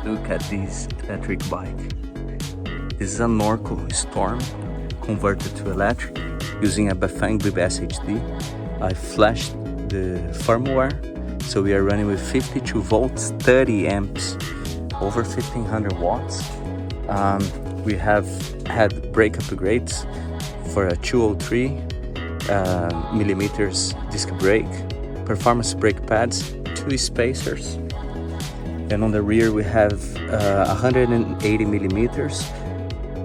Look at this electric bike. This is a Norco Storm converted to electric using a Bafang BBSHD. I flashed the firmware, so we are running with 52 volts, 30 amps, over 1500 watts. We have had brake upgrades for a 203 millimeters disc brake, performance brake pads, 2 spacers, and on the rear we have 180 millimeters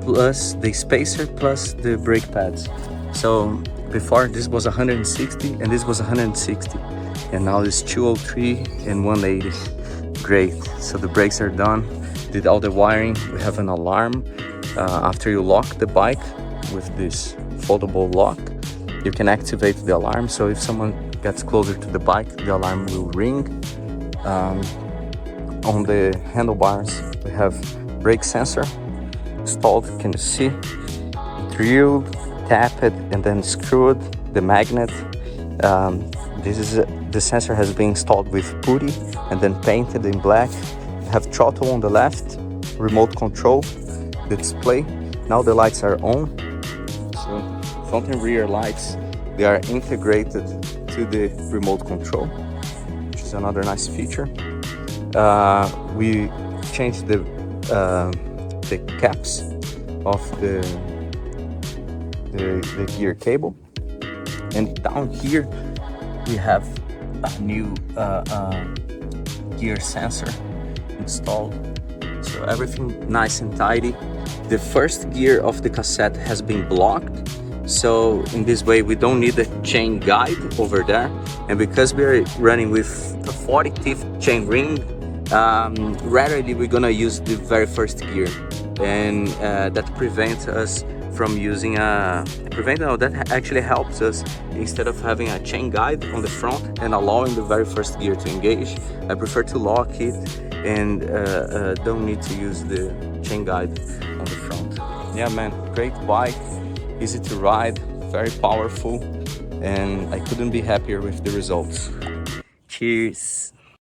plus the spacer plus the brake pads. So before this was 160 and this was 160, and now it's 203 and 180. Great. So the brakes are done, did all the wiring. We have an alarm after you lock the bike with this foldable lock. You can activate the alarm, so if someone gets closer to the bike, the alarm will ring. On the handlebars we have brake sensor installed. Can you see? Drilled, tapped, and then screwed the magnet. The sensor has been installed with putty and then painted in black. We have throttle on the left, remote control, the display. Now the lights are on. So front and rear lights, they are integrated to the remote control, which is another nice feature. We changed the caps of the gear cable, and down here we have a new gear sensor installed, so everything nice and tidy. The first gear of the cassette has been blocked, so in this way we don't need a chain guide over there, and because we are running with a 40 teeth chain ring, rarely we're gonna use the very first gear, and that prevents us from using that actually helps us. Instead of having a chain guide on the front and allowing the very first gear to engage, I prefer to lock it and don't need to use the chain guide on the front. Yeah man, great bike, easy to ride, very powerful, and I couldn't be happier with the results. Cheers.